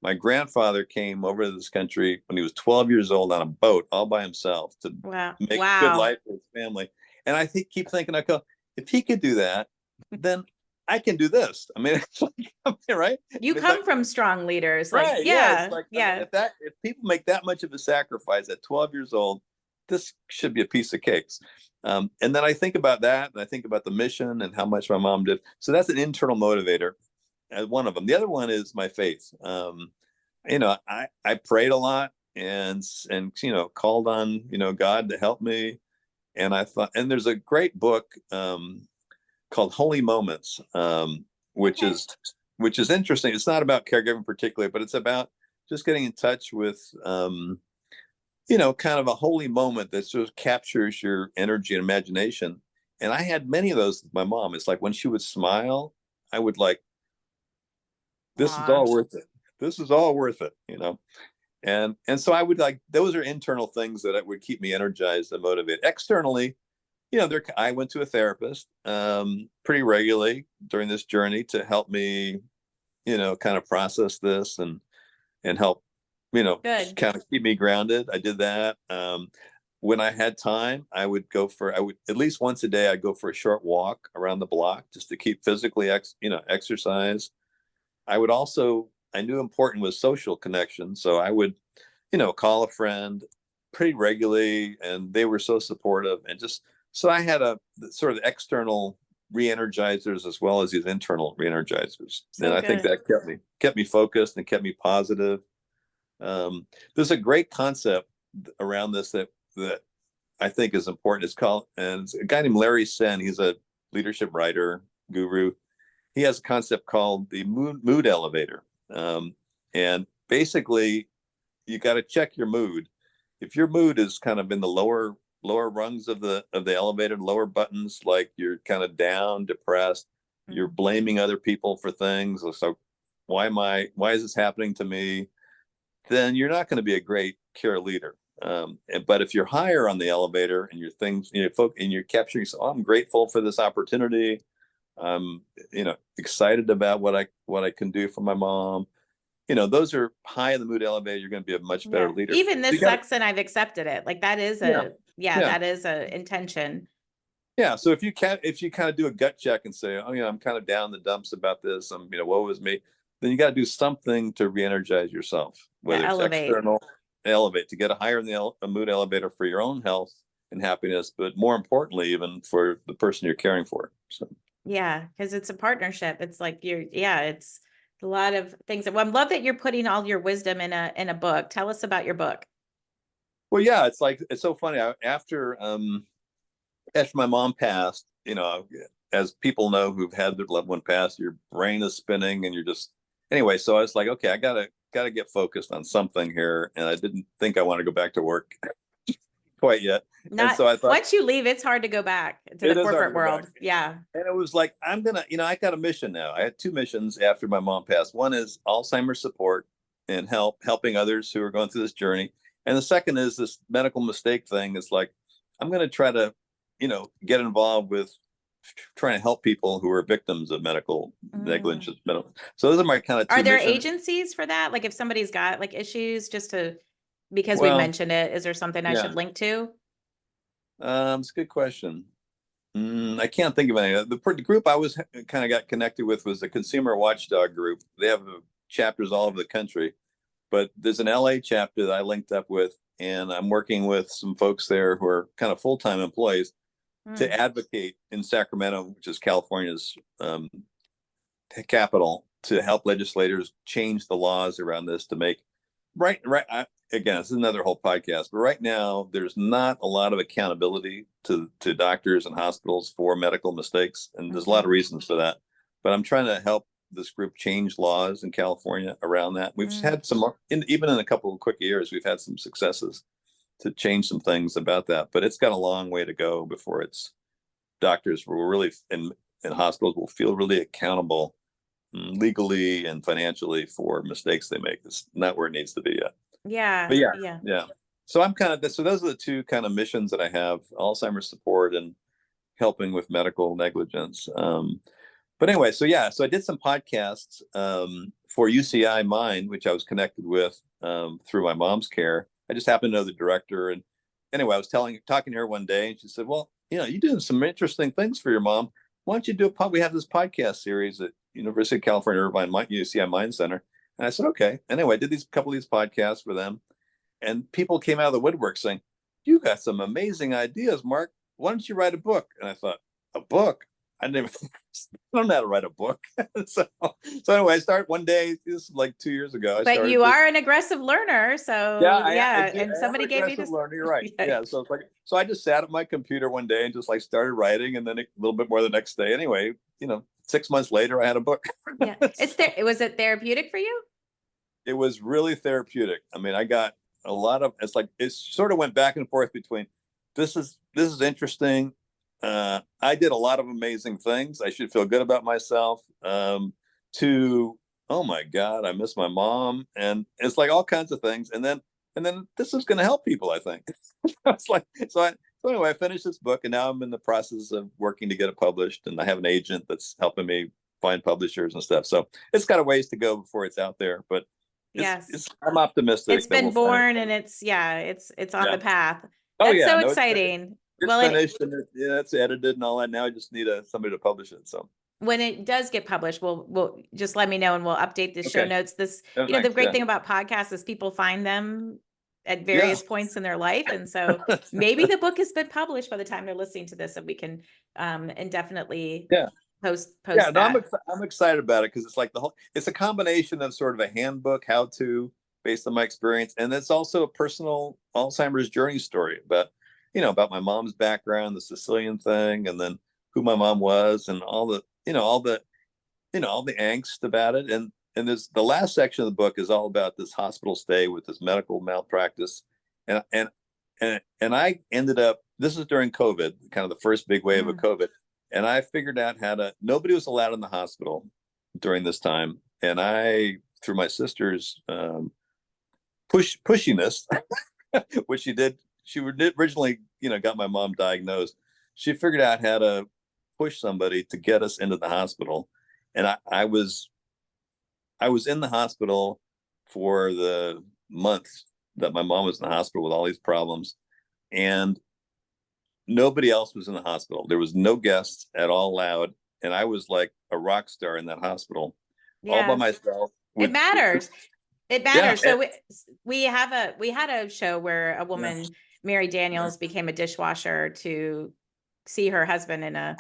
My grandfather came over to this country when he was 12 years old on a boat all by himself to Wow. make a good life for his family. And I keep thinking, I go, if he could do that, then I can do this. I mean, it's like, right? You come from strong leaders, like, right. Yeah. It's like, I mean, if people make that much of a sacrifice at 12 years old, this should be a piece of cakes. And then I think about that, and I think about the mission and how much my mom did. So that's an internal motivator as one of them. The other one is my faith. I prayed a lot and called on God to help me. And I thought, and there's a great book called Holy Moments, which is interesting. It's not about caregiving particularly, but it's about just getting in touch with kind of a holy moment that sort of captures your energy and imagination. And I had many of those with my mom. It's like when she would smile, I would like, this is all worth it. This is all worth it, And so I would like, those are internal things that would keep me energized and motivated. Externally, I went to a therapist pretty regularly during this journey to help me, kind of process this and help, Good. kind of keep me grounded. I did that. When I had time, I would at least once a day, I'd go for a short walk around the block just to keep physically, exercise. I knew important was social connection. So I would, call a friend pretty regularly, and they were so supportive. And just, so I had a sort of external re-energizers as well as these internal re-energizers. And I think that kept me focused and kept me positive. There's a great concept around this that I think is important. And it's a guy named Larry Sen. He's a leadership writer guru. He has a concept called the mood elevator. And basically you got to check your mood. If your mood is kind of in the lower rungs of the elevator, lower buttons, like you're kind of down, depressed, you're blaming other people for things. So why is this happening to me? Then you're not going to be a great care leader. But if you're higher on the elevator and your things, and you're capturing, so I'm grateful for this opportunity. I'm, excited about what I can do for my mom. Those are high in the mood elevator. You're going to be a much better leader. Even this sucks and I've accepted it. Like that is that is a intention. Yeah. So if you kind of do a gut check and say, oh, I'm kind of down in the dumps about this. Woe is me. Then you got to do something to re-energize yourself, whether it's external, elevate to get higher in the mood elevator for your own health and happiness, but more importantly, even for the person you're caring for. So. Yeah, because it's a partnership. It's like it's a lot of things. Well, I love that you're putting all your wisdom in a book. Tell us about your book. Well, yeah, it's so funny. After my mom passed, as people know who've had their loved one pass, your brain is spinning and you're just anyway. So I was like, okay, I gotta get focused on something here, and I didn't think I want to go back to work quite yet. And so I thought, once you leave, it's hard to go back to the corporate world. Yeah. And it was like, I'm gonna, I got a mission now. I had two missions after my mom passed. One is Alzheimer's support and helping others who are going through this journey. And the second is this medical mistake thing. It's like, I'm going to try to, get involved with trying to help people who are victims of medical negligence. So those are my kind of two Are there missions. agencies for that? Like if somebody's got like issues, because we mentioned it, is there something I should link to? It's a good question. I can't think of any. The group I was kind of got connected with was the Consumer Watchdog group. They have chapters all over the country, but there's an LA chapter that I linked up with, and I'm working with some folks there who are kind of full-time employees to advocate in Sacramento, which is California's capital, to help legislators change the laws around this to make again, this is another whole podcast, but right now there's not a lot of accountability to doctors and hospitals for medical mistakes. And there's a lot of reasons for that, but I'm trying to help this group change laws in California around that. We've had even in a couple of quick years, we've had some successes to change some things about that, but it's got a long way to go before doctors will really, and hospitals will feel really accountable legally and financially for mistakes they make. It's not where it needs to be yet. Yeah. But yeah, Yeah. yeah. So I'm kind of so those are the two kind of missions that I have: Alzheimer's support and helping with medical negligence. But anyway, so yeah, so I did some podcasts for UCI Mind, which I was connected with through my mom's care. I just happened to know the director, and anyway, I was talking to her one day, and she said, "Well, you're doing some interesting things for your mom. Why don't you do a pod? We have this podcast series at University of California Irvine UCI Mind Center." And I said, "Okay." Anyway, I did these couple of these podcasts for them, and people came out of the woodwork saying, "You got some amazing ideas, Mark. Why don't you write a book?" And I thought, "A book? I didn't even I don't know how to write a book." So anyway, I started one day, this is like 2 years ago. I But started you this. are an aggressive learner, Yeah, so I yeah. do. And I am an somebody gave me aggressive this. learner. You're right. Yeah. Yeah. So it's like, so I just sat at my computer one day and just like started writing, and then a little bit more the next day. Anyway, 6 months later, I had a book. Yeah. It's So there. Was it therapeutic for you? it was really therapeutic. I mean, I got a lot of. It's like it sort of went back and forth between this is interesting. I did a lot of amazing things. I should feel good about myself. To oh my god, I miss my mom, and it's like all kinds of things. And then this is going to help people, I think. It's like so anyway, I finished this book, and now I'm in the process of working to get it published, and I have an agent that's helping me find publishers and stuff. So it's got a ways to go before it's out there, but Yes. I'm optimistic It's that we'll been find it. born and it's on Yeah. the path. Oh That's yeah, so no, exciting. it's Well, finished, and it's edited and all that. Now I just need somebody to publish it. So when it does get published, we'll just let me know and we'll update the show okay, notes. This, oh, the thanks. great Yeah, thing about podcasts is people find them at yeah, various points in their life. And so maybe the book has been published by the time they're listening to this, and we can indefinitely yeah, post yeah. No, that. I'm excited about it because it's like it's a combination of sort of a handbook, how to, based on my experience, and it's also a personal Alzheimer's journey story about my mom's background, the Sicilian thing, and then who my mom was, and all the angst about it. And there's the last section of the book is all about this hospital stay with this medical malpractice. And I ended up, this is during COVID, kind of the first big wave of Mm. COVID. And I figured out nobody was allowed in the hospital during this time. And I, through my sister's pushiness, which she originally, got my mom diagnosed. She figured out how to push somebody to get us into the hospital. And I was in the hospital for the month that my mom was in the hospital with all these problems, and nobody else was in the hospital. There was no guests at all allowed, and I was like a rock star in that hospital, all by Yes. myself. It matters. It Yeah, matters. So we had a show where a yeah, woman, Mary Daniels, became a dishwasher to see her husband in a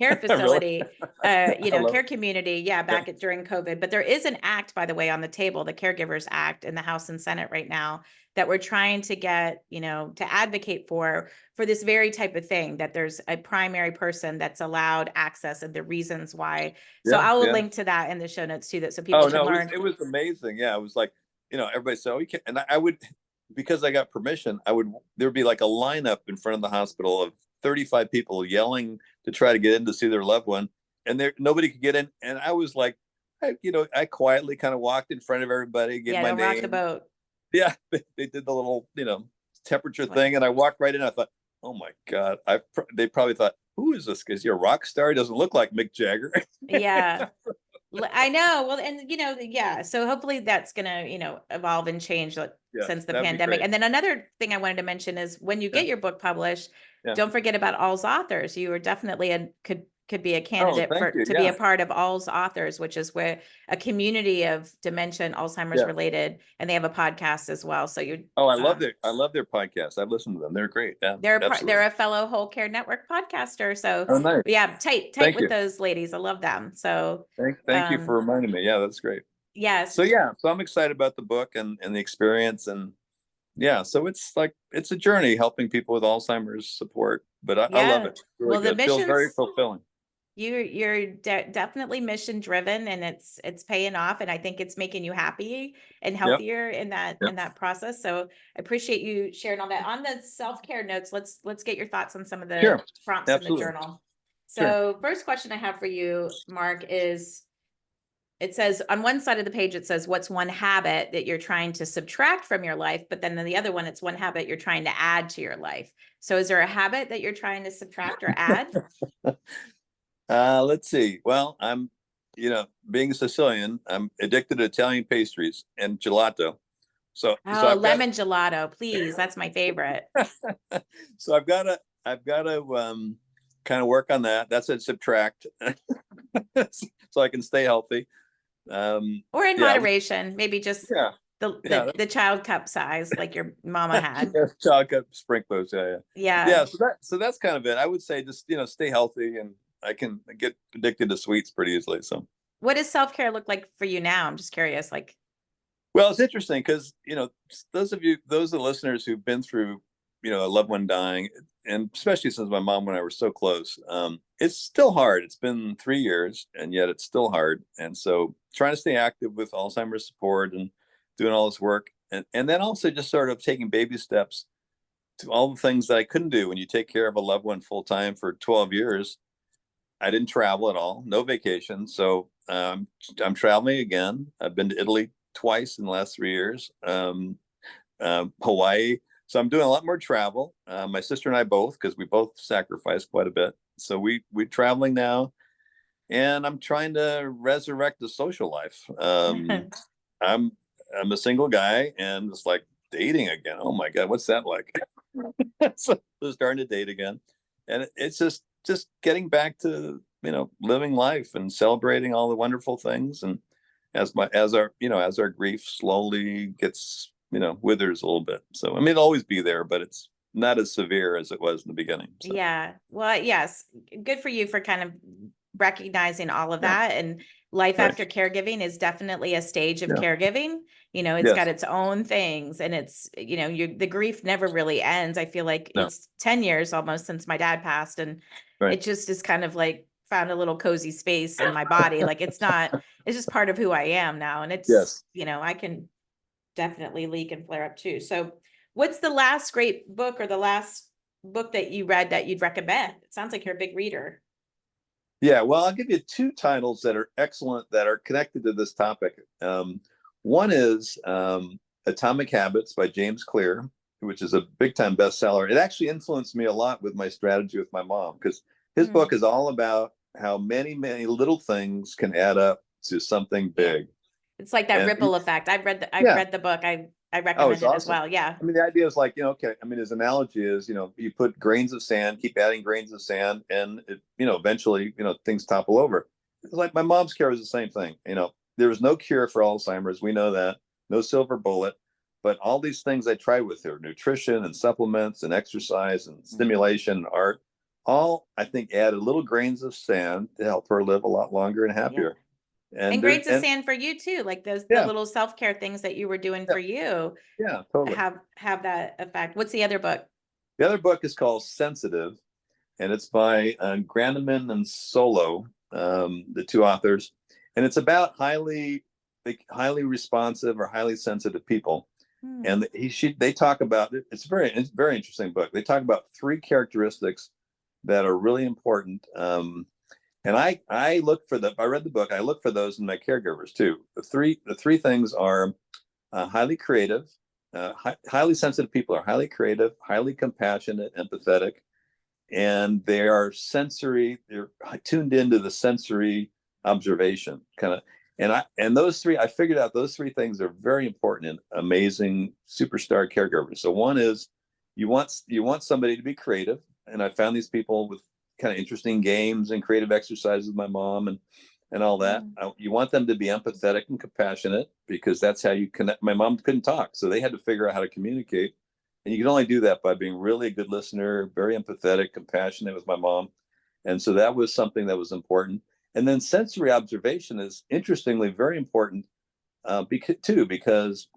care really. facility, I love care it. community. Yeah, Yeah, during COVID. But there is an act, by the way, on the table, the Caregivers Act in the House and Senate right now, that we're trying to get, to advocate for this very type of thing, that there's a primary person that's allowed access and the reasons why. So yeah, I will yeah. link to that in the show notes too, that so people Oh can no, learn. it was amazing. Yeah, it was like, everybody said, "Oh, you can't," and I would, because I got permission, there'd be like a lineup in front of the hospital of 35 people yelling to try to get in to see their loved one, and nobody could get in. And I was like, I quietly kind of walked in front of everybody, gave Yeah, my don't rock the name. boat. Yeah, they did the little, temperature Like, thing, and I walked right in. I thought, oh my god, they probably thought, who is this? Is he a rock star? He doesn't look like Mick Jagger. yeah. I know. Well, and yeah. So hopefully that's gonna, evolve and change Yeah, since the that'd be pandemic. great. And then another thing I wanted to mention is when you Yeah, get your book published, yeah. don't forget about All's Authors. You are definitely could be a Oh, candidate thank you. to be Yeah, a part of All's Authors, which is where a community of dementia and Alzheimer's yeah. related, and they have a podcast as well. So you Oh, I love their podcast. I've listened to them. They're great. Yeah, they're absolutely. a fellow Whole Care Network podcaster. So Oh, nice. yeah, tight Thank with you. those ladies. I love them. So Thank you for reminding me. Yeah, that's great. yes. So yeah, so I'm excited about the book and the experience, and yeah, so it's like it's a journey helping people with Alzheimer's support, but I love Yeah. it. It's really Well, the good. Feels very missions, fulfilling. you're definitely mission driven, and it's paying off, and I think it's making you happy and Yep. healthier in Yep. that process. So I appreciate you sharing all that. On the self-care notes, let's get your thoughts on some of the Sure. prompts in the Absolutely. journal. Sure. So first question I have for you, Mark, is it says on one side of the page, it says, what's one habit that you're trying to subtract from your life? But then on the other one, it's one habit you're trying to add to your life. So is there a habit that you're trying to subtract or add? Let's see. Well, being a Sicilian, I'm addicted to Italian pastries and gelato. So Oh, I've got lemon gelato, please. That's my favorite. so I've got to kind of work on that. That's a subtract, so I can stay healthy. Or in Yeah, moderation, maybe just yeah, the, yeah. the, the child cup size like your mama had. Yeah, chocolate sprinklers. Yeah, yeah, Yeah. yeah. So that's kind of it. I would say just stay healthy, and I can get addicted to sweets pretty easily. So What does self-care look like for you now? I'm just curious. Like, well, it's interesting because those of the listeners who've been through a loved one dying, and especially since my mom and I were so close, it's still hard. It's been 3 years, and yet it's still hard. And so trying to stay active with Alzheimer's support and doing all this work, and then also just sort of taking baby steps to all the things that I couldn't do when you take care of a loved one full time for 12 years. I didn't travel at all, no vacation. So I'm traveling again. I've been to Italy twice in the last 3 years, Hawaii. So I'm doing a lot more travel. My sister and I both, because we both sacrificed quite a bit. So we're traveling now, and I'm trying to resurrect the social life. I'm I'm a single guy, and it's like dating again. Oh my God, what's that like? So we're starting to date again, and it's just getting back to living life and celebrating all the wonderful things. And as our grief slowly gets withers a little bit. So I mean, it'll always be there, but it's not as severe as it was in the beginning. So yeah. Well, yes. Good for you for kind of recognizing all of yeah, that. And life right, after caregiving is definitely a stage of yeah, caregiving. It's got yes, its own things, and it's, the grief never really ends. I feel like no, it's 10 years almost since my dad passed, and right, it just is kind of like found a little cozy space in my body. Like it's just part of who I am now. And it's, yes. I can definitely leak and flare up too. So what's the last great book or the last book that you read that you'd recommend? It sounds like you're a big reader. Yeah, well, I'll give you two titles that are excellent that are connected to this topic. One is Atomic Habits by James Clear, which is a big time bestseller. It actually influenced me a lot with my strategy with my mom, because his Hmm. book is all about how many, many little things can add up to something Yeah. big. It's like that And ripple effect. I've yeah, read the book. I oh, recommend it's it as awesome. well. Yeah. I mean, the idea is like, okay, I mean, his analogy is, you put grains of sand, keep adding grains of sand, and eventually, things topple over. It's like my mom's care was the same thing. There was no cure for Alzheimer's. We know that. No silver bullet. But all these things I tried with her, nutrition and supplements and exercise and Mhm. stimulation and art, all I think added little grains of sand to help her live a lot longer and Yeah. happier. And And there's grains of and sand for you too. Like the yeah, little self-care things that you were doing yeah, for you yeah, totally. have that effect. What's the other book? The other book is called Sensitive, and it's by Grandeman and Solo, the two authors, and it's about highly responsive or highly sensitive people. Hmm. And they talk about it. It's a very interesting book. They talk about three characteristics that are really important. And I look for I read the book. I look for those in my caregivers too. The three things are highly creative. Highly sensitive people are highly creative, highly compassionate, empathetic, and they're tuned into the sensory observation kind of. And I figured out those three things are very important in amazing superstar caregivers. So one is you want somebody to be creative, and I found these people with kind of interesting games and creative exercises with my mom and all that. Hmm. You want them to be empathetic and compassionate, because that's how you connect. My mom couldn't talk, so they had to figure out how to communicate, and you can only do that by being really a good listener, very empathetic, compassionate with my mom. And so that was something that was important. And then sensory observation is interestingly very important, because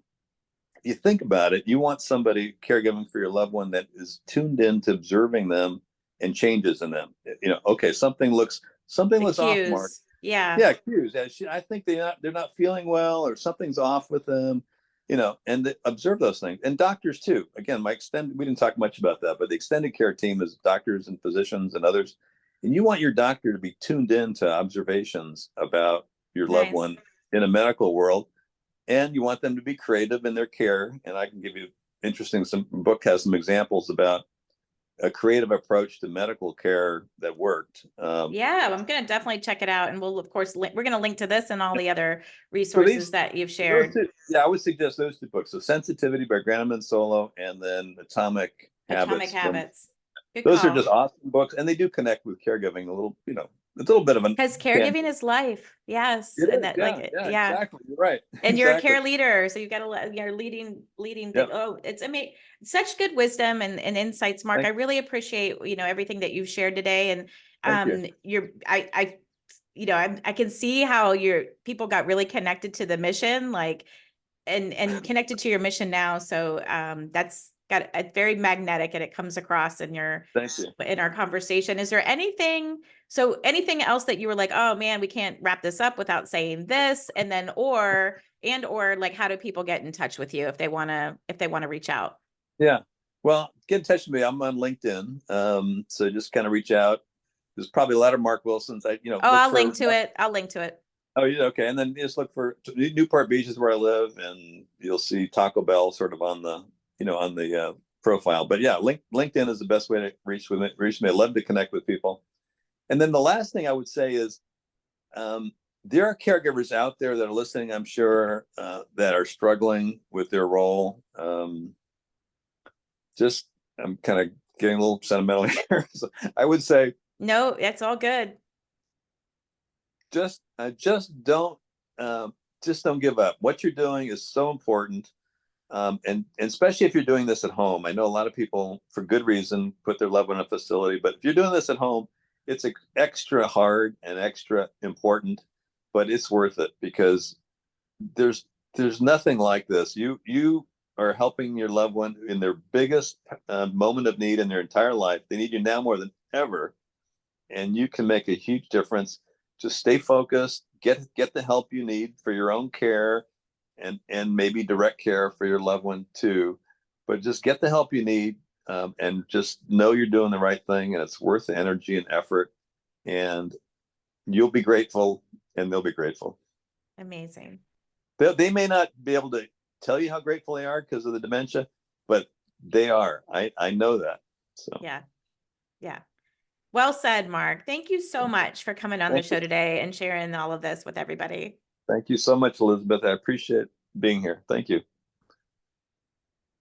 you think about it, you want somebody caregiving for your loved one that is tuned in to observing them and changes in them. Okay, something The looks off, Mark. cues. Yeah. Yeah, cues. Yeah, I think they're not feeling well, or something's off with them. And observe those things. And doctors too. Again, we didn't talk much about that, but the extended care team is doctors and physicians and others. And you want your doctor to be tuned in to observations about your loved Nice. one in a medical world, and you want them to be creative in their care. And I can give you some book has some examples about a creative approach to medical care that worked. Yeah, I'm going to definitely check it out. And we'll, of course, we're going to link to this and all the other So resources that you've shared. I would suggest those two books. So Sensitivity by Grandeman Solo, and then Atomic Atomic Habits. Habits. Good Those are call. just awesome books, and they do connect with caregiving a little, it's a little bit of an Because caregiving is life. Yes. And that, yeah, like, yeah, yeah. exactly. You're right. And you're a Exactly. care leader, so you've got to, you're leading thing. Yep. Oh, it's amazing. Such good wisdom and insights, Mark. I Thank really appreciate, everything that you've shared today. And you. I can see how your people got really connected to the mission, like, and connected to your mission now. So that's got a very magnetic, and it comes across in Thank you. in our conversation. Is there anything else that you were like, oh man, we can't wrap this up without saying this? And then, or like, how do people get in touch with you if they want to reach out? Yeah. Well, get in touch with me. I'm on LinkedIn. So just kind of reach out. There's probably a lot of Mark Wilsons. Oh, look I'll for link to it. I'll link to it. Oh, yeah, okay. And then just look for Newport Beach is where I live, and you'll see Taco Bell sort of on the profile. But yeah, LinkedIn is the best way to reach me. I love to connect with people. And then the last thing I would say is, there are caregivers out there that are listening, I'm sure, that are struggling with their role. I'm kind of getting a little sentimental here. So I would say, No, it's all good. just don't give up. What you're doing is so important. And especially if you're doing this at home. I know a lot of people, for good reason, put their loved one in a facility, but if you're doing this at home, it's extra hard and extra important, but it's worth it, because there's nothing like this. You are helping your loved one in their biggest moment of need in their entire life. They need you now more than ever, and you can make a huge difference. Just stay focused, get the help you need for your own care, and maybe direct care for your loved one too. But just get the help you need, and just know you're doing the right thing, and it's worth the energy and effort, and you'll be grateful, and they'll be grateful. Amazing. They may not be able to tell you how grateful they are because of the dementia, but they are. I know that. So Yeah. Yeah. Well said, Mark. Thank you so much for coming on the thank show you. today and sharing all of this with everybody. Thank you so much, Elizabeth. I appreciate being here. Thank you.